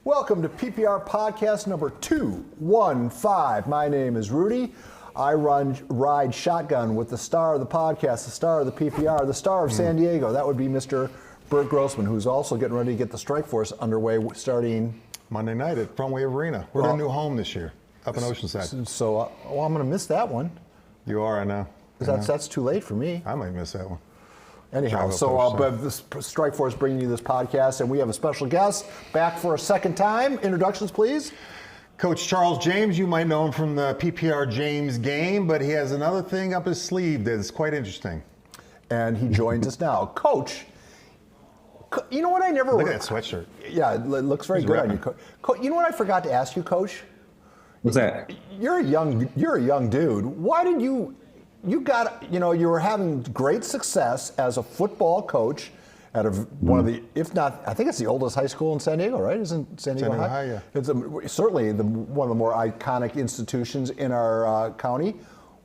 Welcome to PPR Podcast number 215. My name is Rudy. I ride shotgun with the star of the podcast, the star of the PPR, the star of San Diego. That would be Mr. Bert Grossman, who's also getting ready to get the Strike Force underway starting Monday night at Front Wave Arena. We're in a new home this year, up in Oceanside. So, I'm going to miss that one. You are, I know. That's too late for me. I might miss that one. Anyhow, but this Strike Force bringing you this podcast, and we have a special guest back for a second time. Introductions, please. Coach Charles James, you might know him from the PPR James game, but he has another thing up his sleeve that is quite interesting. And he joins us now. Coach, you know what I never... Look at that sweatshirt. Yeah, it looks very good on you, Coach. You know what I forgot to ask you, Coach? What's that? You're a young dude. Why did you were having great success as a football coach at one of the, if not, I think it's the oldest high school in San Diego, right? Isn't San Diego High? Yeah. It's certainly one of the more iconic institutions in our county.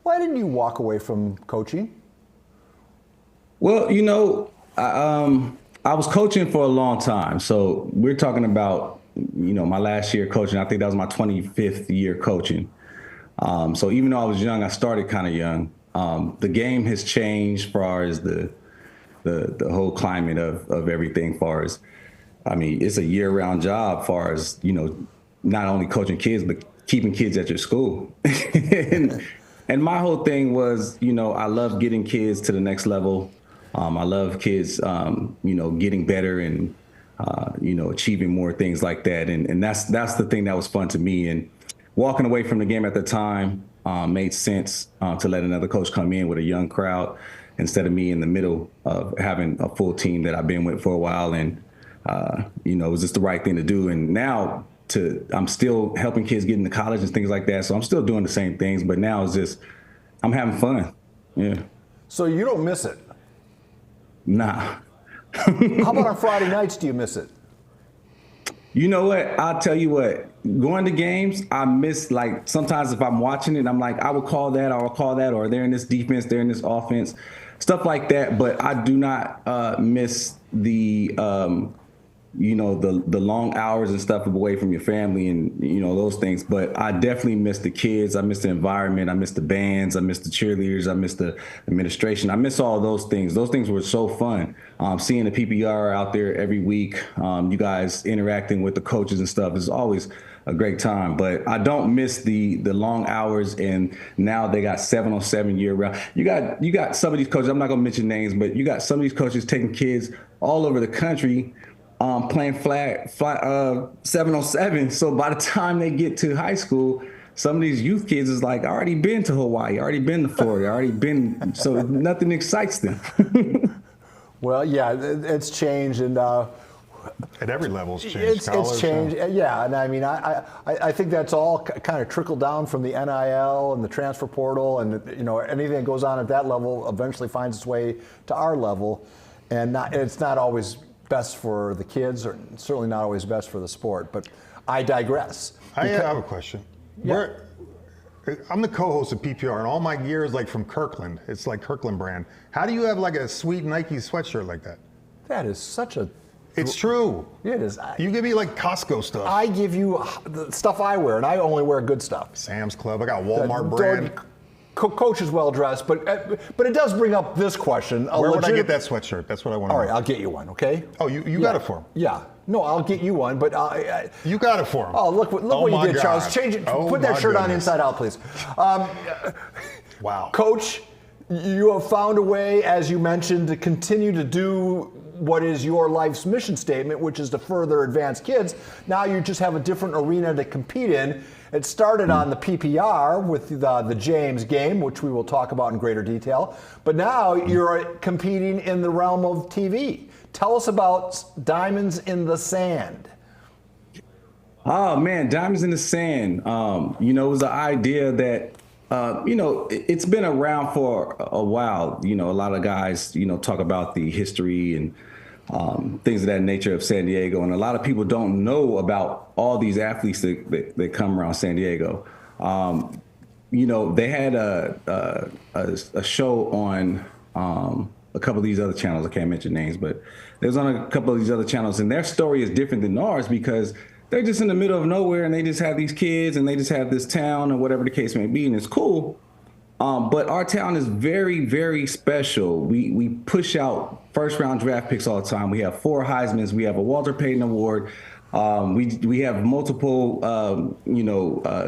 Why didn't you walk away from coaching? Well, I was coaching for a long time. So we're talking about, my last year coaching. I think that was my 25th year coaching. So even though I was young, I started kind of young. The game has changed as far as the whole climate of everything. It's a year-round job. Far as not only coaching kids but keeping kids at your school. and my whole thing was, I love getting kids to the next level. I love kids, getting better and achieving more things like that. And that's the thing that was fun to me. And walking away from the game at the time made sense to let another coach come in with a young crowd instead of me in the middle of having a full team that I've been with for a while. And, it was just the right thing to do. And now I'm still helping kids get into college and things like that. So I'm still doing the same things, but now it's just, I'm having fun. Yeah. So you don't miss it? Nah. How about on Friday nights, do you miss it? You know what? I'll tell you what. Going to games, I miss, sometimes if I'm watching it, I'm like, I will call that, or they're in this defense, they're in this offense, stuff like that. But I do not miss the long hours and stuff away from your family and, those things. But I definitely miss the kids. I miss the environment. I miss the bands. I miss the cheerleaders. I miss the administration. I miss all those things. Those things were so fun. Seeing the PPR out there every week, you guys interacting with the coaches and stuff is always a great time. But I don't miss the long hours. And now they got 7-on-7 year round. You got some of these coaches, I'm not going to mention names, but you got some of these coaches taking kids all over the country playing flat 7-on-7. So by the time they get to high school, some of these youth kids is like, I already been to Hawaii, I already been to Florida, I already been, so nothing excites them. Well, yeah, it's changed, and at every level, it's changed. It's changed, yeah. And I think that's all kind of trickled down from the NIL and the transfer portal, and anything that goes on at that level eventually finds its way to our level, and it's not always best for the kids, or certainly not always best for the sport. But I digress. I have a question. Yeah. I'm the co-host of PPR, and all my gear is from Kirkland. It's like Kirkland brand. How do you have a sweet Nike sweatshirt like that? That is such a... It's true. It is. You give me Costco stuff. I give you the stuff I wear, and I only wear good stuff. Sam's Club. I got Walmart brand. Coach is well dressed, but it does bring up this question. Where would I get that sweatshirt? That's what I want to know. All right, I'll get you one, okay? Oh, you got it for him? Yeah. No, I'll get you one, but... you got it for him. Oh, look what you did, Charles. Change it. Put that shirt on inside out, please. Wow. Coach, you have found a way, as you mentioned, to continue to do what is your life's mission statement, which is to further advance kids. Now you just have a different arena to compete in. It started on the PPR with the James game, which we will talk about in greater detail. But now you're competing in the realm of TV. Tell us about Diamonds in the Sand. Oh, man, Diamonds in the Sand. It was an idea that, it's been around for a while. A lot of guys, talk about the history and things of that nature of San Diego. And a lot of people don't know about all these athletes that come around San Diego. They had a show on a couple of these other channels. I can't mention names, but there's on a couple of these other channels, and their story is different than ours because they're just in the middle of nowhere, and they just have these kids, and they just have this town, or whatever the case may be, and it's cool. But our town is very, very special. We push out first round draft picks all the time. We have 4 Heismans. We have a Walter Payton Award. We have multiple,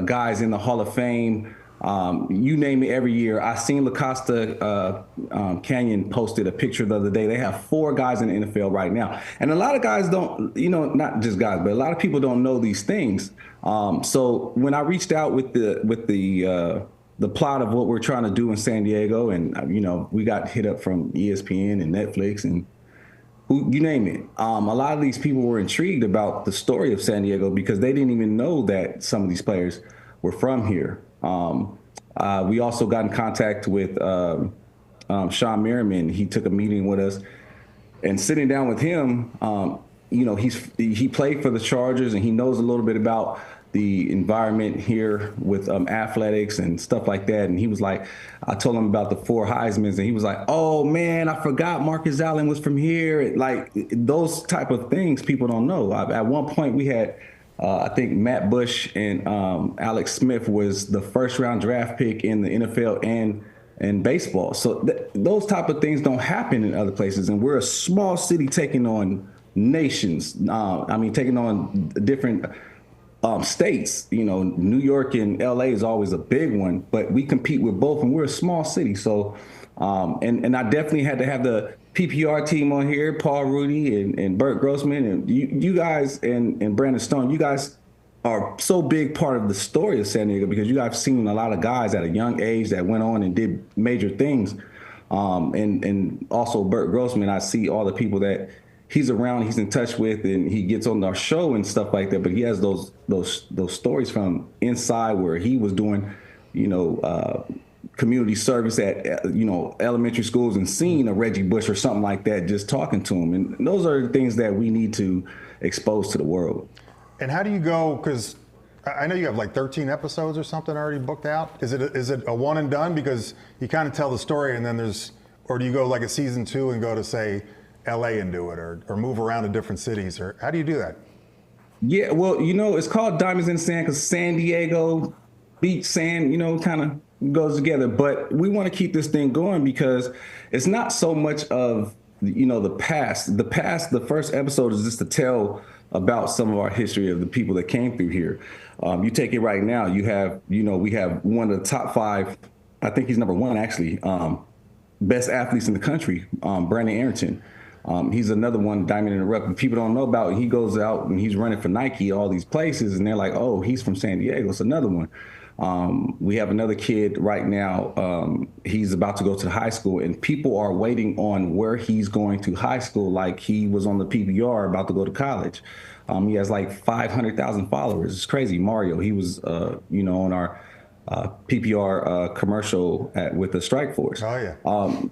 guys in the Hall of Fame. You name it every year. I seen La Costa Canyon posted a picture the other day. They have 4 guys in the NFL right now. And a lot of guys don't, not just guys, but a lot of people don't know these things. So when I reached out with the plot of what we're trying to do in San Diego, and, we got hit up from ESPN and Netflix and you name it. A lot of these people were intrigued about the story of San Diego because they didn't even know that some of these players were from here. We also got in contact with Shawn Merriman. He took a meeting with us, and sitting down with him, he played for the Chargers, and he knows a little bit about the environment here with athletics and stuff like that. And he was like, I told him about the 4 Heismans, and he was like, oh man, I forgot Marcus Allen was from here. Like those type of things people don't know. At one point we had, I think Matt Bush and Alex Smith was the first round draft pick in the NFL and baseball. So those type of things don't happen in other places. And we're a small city taking on nations. Taking on different states. New York and LA is always a big one, but we compete with both, and we're a small city. So, and I definitely had to have the PPR team on here, Paul Rudy and Bert Grossman, and you guys and Brandon Stone. You guys are so big part of the story of San Diego because you guys have seen a lot of guys at a young age that went on and did major things. And also Bert Grossman, I see all the people that he's around, he's in touch with, and he gets on our show and stuff like that. But he has those stories from inside where he was doing, community service at, elementary schools and seeing a Reggie Bush or something like that, just talking to him. And those are the things that we need to expose to the world. And how do you go, because I know you have like 13 episodes or something already booked out. Is it a one and done? Because you kind of tell the story and then or do you go like a season 2 and go to, say, LA and do it, or move around to different cities, or how do you do that? Yeah, well, it's called Diamonds in the Sand because San Diego, beach, sand, kind of goes together. But we want to keep this thing going because it's not so much of, the past. The first episode is just to tell about some of our history of the people that came through here. You take it right now, you have, we have one of the top 5, I think he's number 1 actually, best athletes in the country, Brandon Arrington. He's another one, diamond in the rough, people don't know about. He goes out and he's running for Nike, all these places, and they're like, oh, he's from San Diego. It's another one. We have another kid right now. He's about to go to high school, and people are waiting on where he's going to high school, like he was on the PPR about to go to college. He has like 500,000 followers. It's crazy. Mario, he was, on our PPR commercial with the Strike Force. Oh, yeah.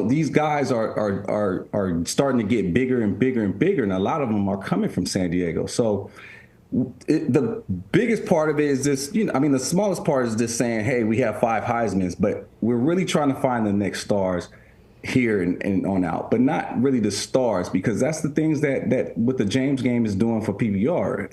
These guys are starting to get bigger and bigger and bigger, and a lot of them are coming from San Diego. So the biggest part of it is just, the smallest part is just saying, hey, we have 5 Heismans, but we're really trying to find the next stars here and on out, but not really the stars, because that's the things that what the James game is doing for PPR.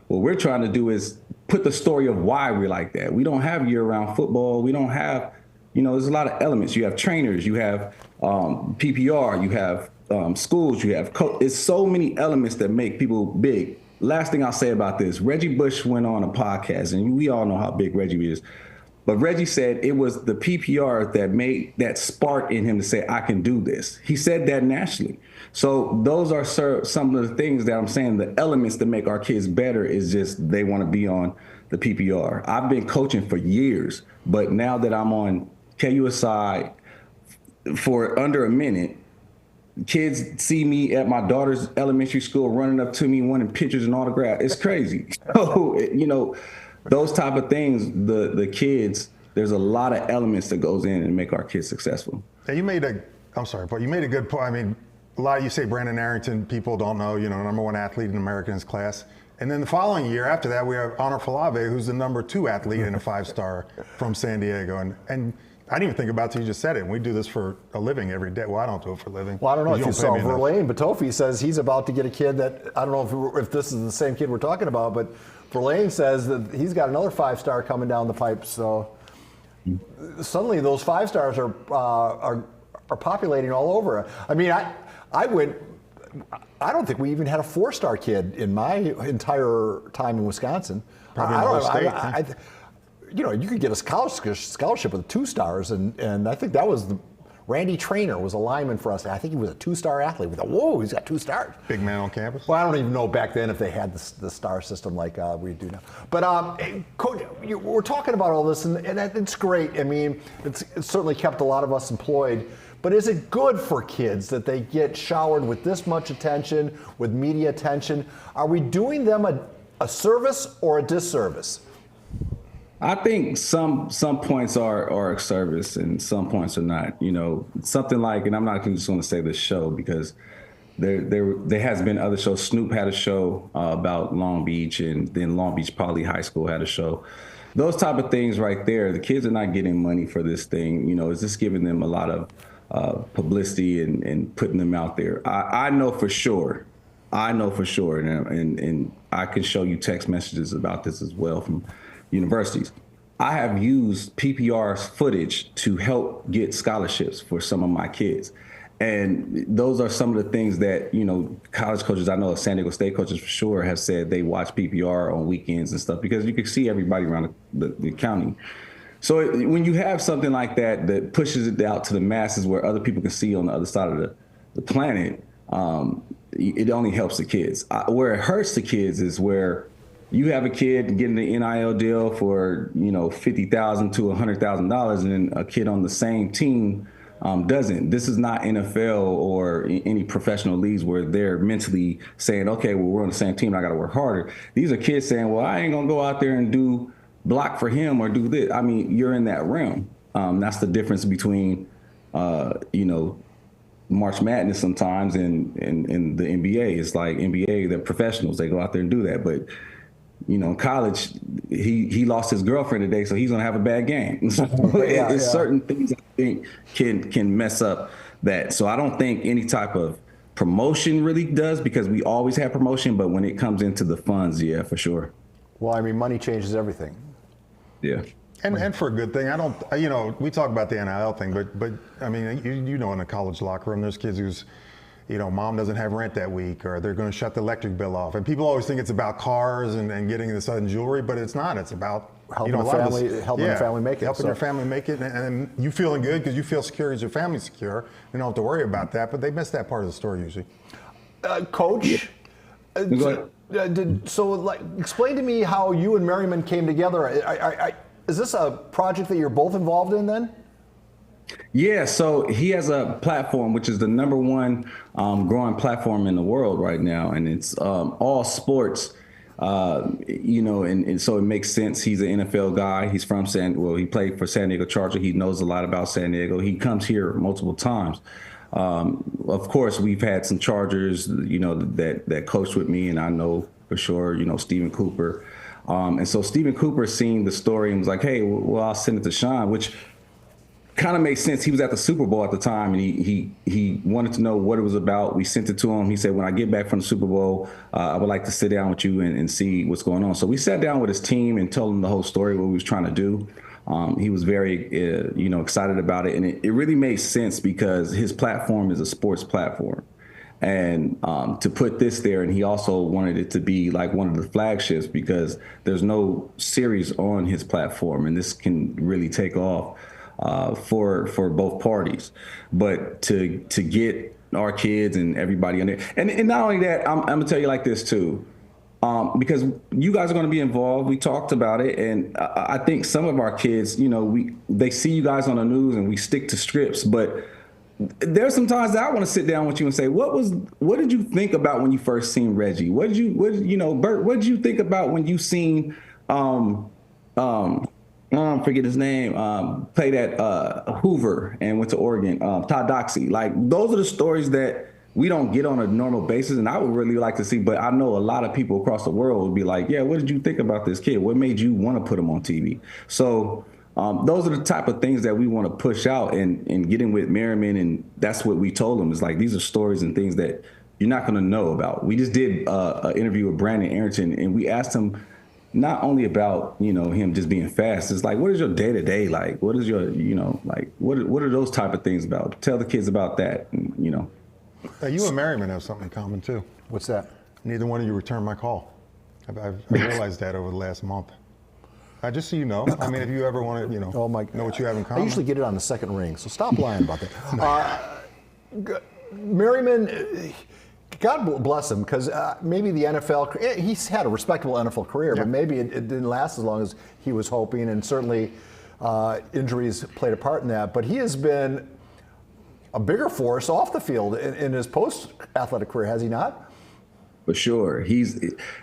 What we're trying to do is put the story of why we're like that. We don't have year-round football. We don't have, there's a lot of elements. You have trainers, you have PPR, you have schools, you have it's so many elements that make people big. Last thing I'll say about this, Reggie Bush went on a podcast, and we all know how big Reggie is. But Reggie said it was the PPR that made that spark in him to say, I can do this. He said that nationally. So those are some of the things that I'm saying, the elements that make our kids better is just they want to be on the PPR. I've been coaching for years, but now that I'm on KUSI for under a minute, kids see me at my daughter's elementary school running up to me, wanting pictures and autographs. It's crazy. So, those type of things, the kids, there's a lot of elements that goes in and make our kids successful. Yeah, I'm sorry, but you made a good point. I mean, a lot of you say Brandon Arrington, people don't know, number 1 athlete in America in his class. And then the following year after that, we have Honor Falave, who's the number 2 athlete in a 5-star from San Diego. And I didn't even think about it till you just said it. And we do this for a living every day. Well, I don't do it for a living. Well, I don't know if you don't saw pay me enough. Verlaine, but Tofi says he's about to get a kid that, I don't know if this is the same kid we're talking about, but Verlaine says that he's got another 5-star coming down the pipe. So suddenly those 5-stars are populating all over. I mean, I don't think we even had a 4-star kid in my entire time in Wisconsin. Probably I in the don't whole know. state, You know, you could get a scholarship with 2 stars, and I think that was Randy Trainer was a lineman for us. I think he was a 2-star athlete. We thought, whoa, he's got 2 stars. Big man on campus? Well, I don't even know back then if they had the star system like we do now. But Coach, we're talking about all this, and it's great. I mean, it's certainly kept a lot of us employed. But is it good for kids that they get showered with this much attention, with media attention? Are we doing them a service or a disservice? I think some points are a service and some points are not. You know, something like, and I'm not just going to say this show because there has been other shows. Snoop had a show about Long Beach, and then Long Beach Poly High School had a show. Those type of things right there, the kids are not getting money for this thing. You know, it's just giving them a lot of publicity and putting them out there. I know for sure, and I can show you text messages about this as well from universities. I have used PPR's footage to help get scholarships for some of my kids. And those are some of the things that, you know, college coaches, I know San Diego State coaches for sure have said they watch PPR on weekends and stuff because you can see everybody around the county. So when you have something like that pushes it out to the masses where other people can see on the other side of the planet, it only helps the kids. Where it hurts the kids is where you have a kid getting an NIL deal for, you know, $50,000 to $100,000, and then a kid on the same team doesn't. This is not NFL or any professional leagues where they're mentally saying, okay, well, we're on the same team, I got to work harder. These are kids saying, well, I ain't going to go out there and do block for him or do this. I mean, you're in that realm. That's the difference between, you know, March Madness sometimes and the NBA. It's like NBA, they're professionals. They go out there and do that. But, you know, in college, he lost his girlfriend today, so he's going to have a bad game. So it's certain things I think can mess up that. So I don't think any type of promotion really does, because we always have promotion. But when it comes into the funds, yeah, for sure. Well, I mean, money changes everything. Yeah. And for a good thing, I don't, you know, we talk about the NIL thing, but I mean, you know, in a college locker room, there's kids who's, you know, mom doesn't have rent that week, or they're going to shut the electric bill off. And people always think it's about cars and getting this sudden jewelry, but it's not. It's about helping you know, the family make it. Helping your family make it, and you feeling good because you feel secure as your family's secure. You don't have to worry about that, but they miss that part of the story usually. Coach, so like, explain to me how you and Merriman came together. Is this a project that you're both involved in then? Yeah, so he has a platform, which is the #1 growing platform in the world right now. And it's all sports, you know, and so it makes sense. He's an NFL guy. He's from he played for San Diego Charger. He knows a lot about San Diego. He comes here multiple times. Of course, we've had some Chargers, you know, that coached with me, and I know for sure, you know, Stephen Cooper. And so Stephen Cooper seen the story and was like, hey, well, I'll send it to Shawn, which kind of makes sense. He was at the Super Bowl at the time, and he wanted to know what it was about. We sent it to him. He said, when I get back from the Super Bowl, I would like to sit down with you and see what's going on. So we sat down with his team and told him the whole story, what we was trying to do. He was very, you know, excited about it. And it really made sense because his platform is a sports platform. And to put this there, and he also wanted it to be like one of the flagships because there's no series on his platform, and this can really take off for both parties. But to get our kids and everybody in there, and not only that, I'm gonna tell you like this too, because you guys are gonna be involved. We talked about it, and I think some of our kids, you know, they see you guys on the news and we stick to scripts, but there's some times that I want to sit down with you and say, what did you think about when you first seen Reggie? What did you Bert, what did you think about when you seen forget his name, played at Hoover and went to Oregon, Todd Doxey. Like, those are the stories that we don't get on a normal basis, and I would really like to see, but I know a lot of people across the world would be like, yeah, what did you think about this kid? What made you want to put him on TV? So those are the type of things that we want to push out and get in with Merriman. And that's what we told him is like, these are stories and things that you're not going to know about. We just did an interview with Brandon Arrington, and we asked him not only about, him just being fast. It's like, what is your day-to-day like? What is your, like, what are those type of things about? Tell the kids about that, and. You and Merriman have something in common too. What's that? Neither one of you returned my call. I've realized that over the last month. Just so you know, I mean, if you ever want to, know what you have in common. I usually get it on the second ring, so stop lying about that. Merriman, God bless him, because maybe the NFL, he's had a respectable NFL career, but maybe it didn't last as long as he was hoping, and certainly injuries played a part in that. But he has been a bigger force off the field in his post-athletic career, has he not? For sure.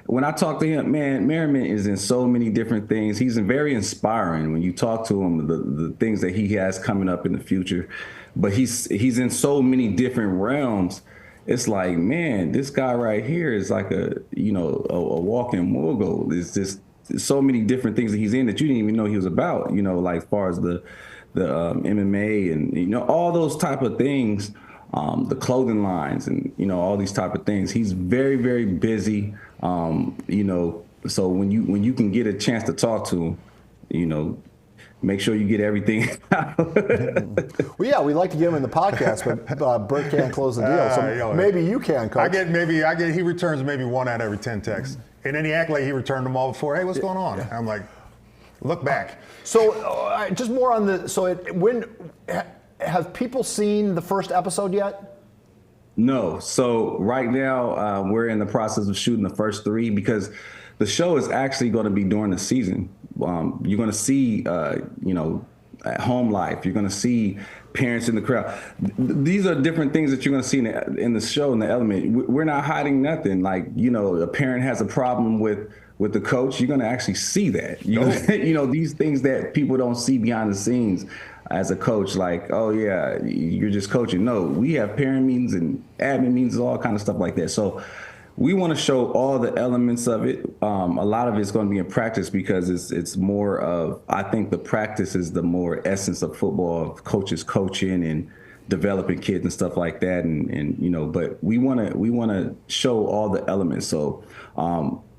When I talk to him, man, Merriman is in so many different things. He's very inspiring when you talk to him, the things that he has coming up in the future. But he's in so many different realms. It's like, man, this guy right here is like a walking mogul. It's just so many different things that he's in that you didn't even know he was about, like as far as the MMA and, all those type of things, the clothing lines and, all these type of things. He's very, very busy, so when you can get a chance to talk to him, make sure you get everything out. Well, yeah, we like to get him in the podcast, but Bert can't close the deal. So maybe you can, Coach. He returns maybe 1 out of every 10 texts. And then he act like he returned them all before. Hey, what's going on? Yeah. I'm like, look back. So just more on have people seen the first episode yet? No. So right now we're in the process of shooting the first 3 because the show is actually going to be during the season. You're going to see, at home life. You're going to see parents in the crowd. These are different things that you're going to see in the show, in the element. We're not hiding nothing. Like, a parent has a problem with the coach. You're going to actually see that. These things that people don't see behind the scenes as a coach, like, oh yeah, you're just coaching. No, we have parent meetings and admin meetings, all kind of stuff like that. So we want to show all the elements of it. A lot of it's going to be in practice because it's more of, I think the practice is the more essence of football, of coaches coaching and developing kids and stuff like that. And but we want to show all the elements. So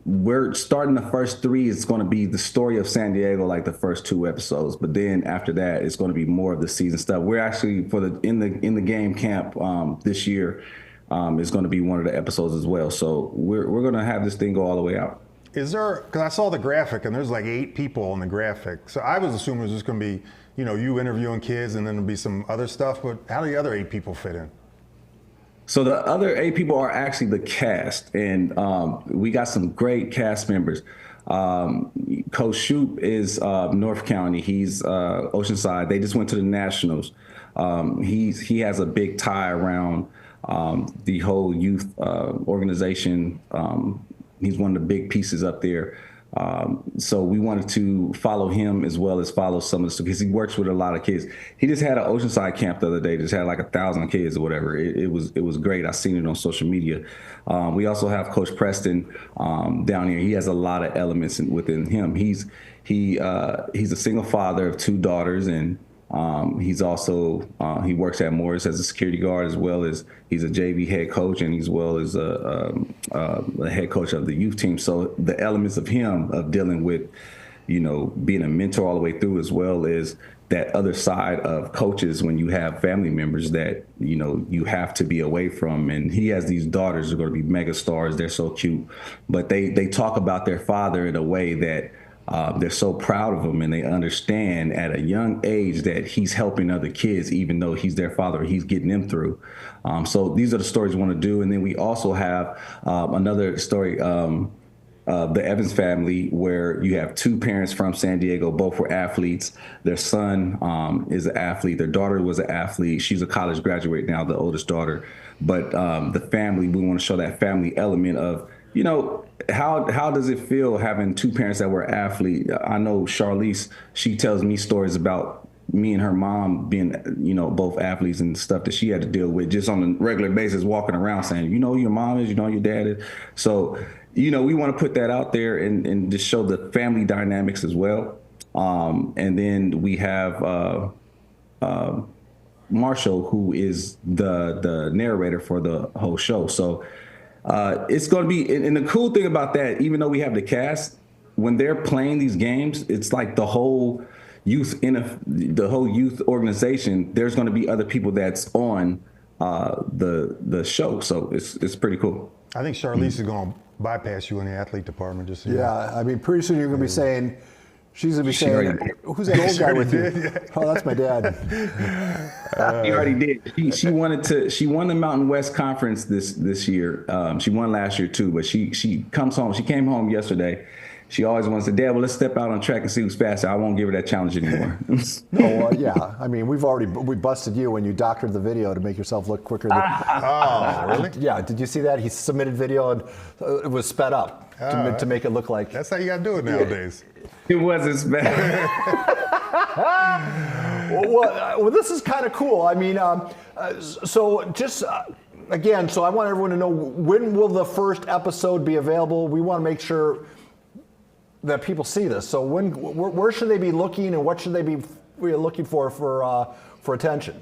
we're starting the first 3. It's going to be the story of San Diego, like the first 2 episodes. But then after that, it's going to be more of the season stuff. We're actually in the game camp this year. Is going to be one of the episodes as well. So we're going to have this thing go all the way out. Is there, because I saw the graphic and there's like 8 people on the graphic. So I was assuming it was just going to be, you interviewing kids and then there'll be some other stuff. But how do the other 8 people fit in? So the other 8 people are actually the cast. And we got some great cast members. Coach Shoup is North County. He's Oceanside. They just went to the Nationals. He has a big tie around the whole youth organization. He's one of the big pieces up there. So we wanted to follow him as well as follow some of the, because he works with a lot of kids. He just had an Oceanside camp the other day, just had like 1,000 kids or whatever. It was great. I seen it on social media. We also have Coach Preston down here. He has a lot of elements within him. He's a single father of 2 daughters, and he's also he works at Morris as a security guard, as well as he's a JV head coach, and as well as a head coach of the youth team. So the elements of him of dealing with, being a mentor all the way through, as well as that other side of coaches when you have family members that you have to be away from. And he has these daughters who are going to be mega stars. They're so cute, but they talk about their father in a way that they're so proud of him, and they understand at a young age that he's helping other kids, even though he's their father, he's getting them through. So these are the stories we want to do. And then we also have another story, the Evans family, where you have 2 parents from San Diego. Both were athletes. Their son is an athlete. Their daughter was an athlete. She's a college graduate now, the oldest daughter. But the family, we want to show that family element of, how does it feel having 2 parents that were athletes? I know Charlize, she tells me stories about me and her mom being, both athletes and stuff that she had to deal with just on a regular basis, walking around saying, who your mom is, your dad is. So, we want to put that out there and just show the family dynamics as well. And then we have Marshall, who is the narrator for the whole show. So it's going to be, and the cool thing about that, even though we have the cast, when they're playing these games, it's like the whole youth organization. There's going to be other people that's on the show, so it's pretty cool. I think Charlize is going to bypass you in the athlete department. Just so you know. Yeah, I mean, pretty soon you're going to be saying, she's going to be saying, who's that old guy with you? Oh, that's my dad. She already did. She won the Mountain West Conference this year. She won last year too, but she comes home. She came home yesterday. She always wants to, Dad, well, let's step out on track and see who's faster. I won't give her that challenge anymore. Yeah. I mean, we busted you when you doctored the video to make yourself look quicker. Oh, really? Yeah. Did you see that? He submitted video and it was sped up to make it look like. That's how you got to do it nowadays. It wasn't sped. Well, this is kind of cool. I mean, so just again, so I want everyone to know, when will the first episode be available? We want to make sure that people see this. So where should they be looking, and what should they be looking for attention?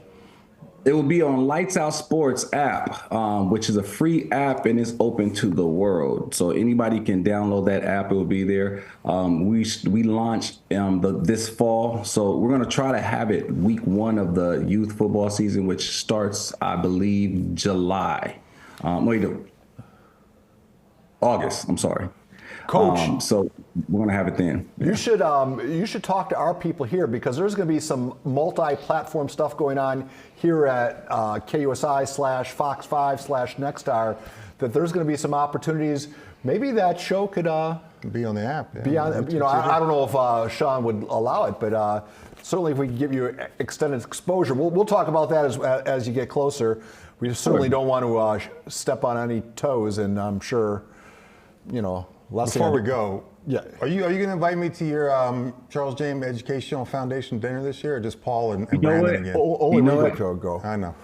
It will be on Lights Out Sports app, which is a free app and is open to the world. So anybody can download that app. It will be there. We launched this fall, so we're going to try to have it week 1 of the youth football season, which starts, I believe, July. August. I'm sorry. Coach, so we're going to have it then. You should talk to our people here, because there's going to be some multi-platform stuff going on here at KUSI/Fox 5/Nexstar. That there's going to be some opportunities. Maybe that show could be on the app. Yeah. Be on. I don't know if Shawn would allow it, but certainly if we can give you extended exposure, we'll talk about that as you get closer. We certainly don't want to step on any toes, and I'm sure, Before we go, yeah, are you going to invite me to your Charles James Educational Foundation dinner this year, or just Paul and Brandon again? Only we go. I know.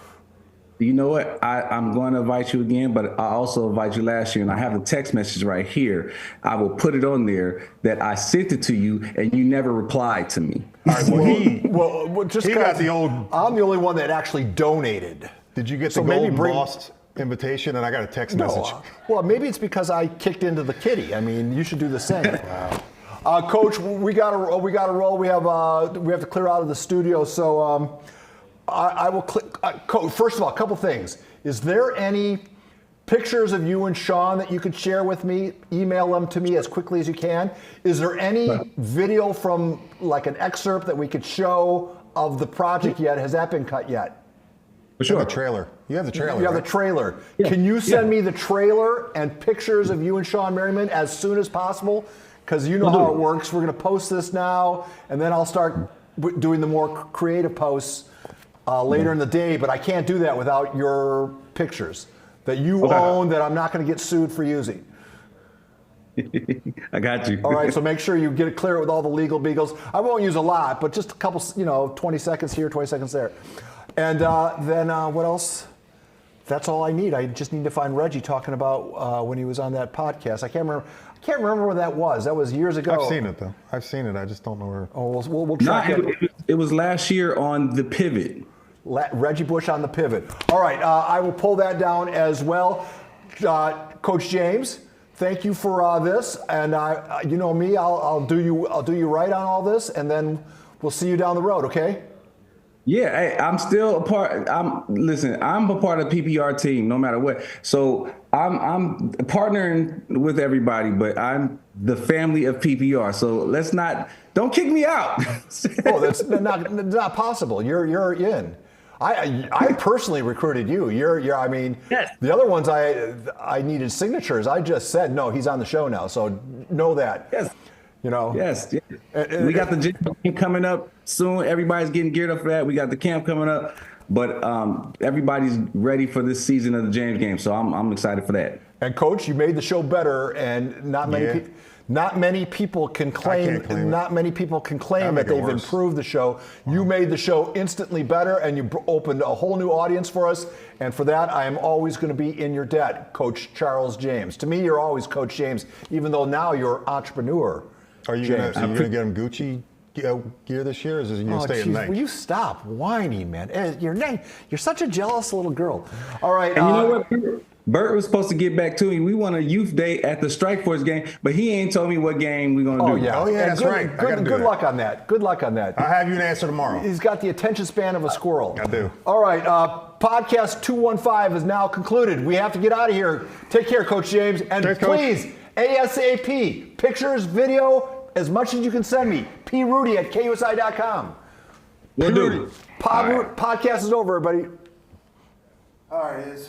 You know what? I'm going to invite you again, but I also invite you last year, and I have the text message right here. I will put it on there that I sent it to you, and you never replied to me. All right. Well, just he got the old. I'm the only one that actually donated. Did you get the Golden Lost invitation? And I got a text message. Well, maybe it's because I kicked into the kitty. I mean, you should do the same. Wow. Coach, we got to roll. We have to clear out of the studio. So I will click. Coach, first of all, a couple things. Is there any pictures of you and Shawn that you could share with me? Email them to me as quickly as you can. Is there any video from like an excerpt that we could show of the project yet? Has that been cut yet? For sure. The trailer. You have the trailer. You have the trailer. Yeah. Can you send me the trailer and pictures of you and Shawn Merriman as soon as possible? Because you know how it works. We're going to post this now, and then I'll start doing the more creative posts later in the day. But I can't do that without your pictures that you own, that I'm not going to get sued for using. I got you. All right, so make sure you get it clear with all the legal beagles. I won't use a lot, but just a couple, 20 seconds here, 20 seconds there. And then what else? That's all I need. I just need to find Reggie talking about when he was on that podcast. I can't remember where that was. That was years ago. I've seen it though. I've seen it. I just don't know where. Oh, we'll track it. It was last year on The Pivot. Reggie Bush on The Pivot. All right, I will pull that down as well. Coach James, thank you for this. And you know me, I'll do you right on all this, and then we'll see you down the road. Okay? Yeah, hey, I'm still a part. I'm a part of the PPR team, no matter what. So I'm partnering with everybody, but I'm the family of PPR. So don't kick me out. Oh, that's not possible. You're in. I personally recruited you. I mean, yes. The other ones I needed signatures. I just said no. He's on the show now, so know that. Yes. Yes. We got the gym coming up soon. Everybody's getting geared up for that. We got the camp coming up, but everybody's ready for this season of the James game. So I'm excited for that. And Coach, you made the show better, and not many people can claim. Not many people can claim that they've improved the show. You made the show instantly better, and you opened a whole new audience for us. And for that, I am always going to be in your debt, Coach Charles James. To me, you're always Coach James, even though now you're entrepreneur. Are you going to get him Gucci gear this year, or is it you Oh, stay in geez, May? will you stop whining, man? You're such a jealous little girl. All right. And you know what? Bert was supposed to get back to me. We won a youth day at the Strike Force game, but he ain't told me what game we're gonna do. Oh yeah, And that's right. I gotta do Good that. luck on that. Good luck on that. I'll have you an answer tomorrow. He's got the attention span of a squirrel. I do. All right. Podcast 215 is now concluded. We have to get out of here. Take care, Coach James. And Thanks, Coach. please, ASAP, pictures, video, as much as you can send me. prudy@kusi.com. We'll do. Podcast is over, everybody. All right, it is.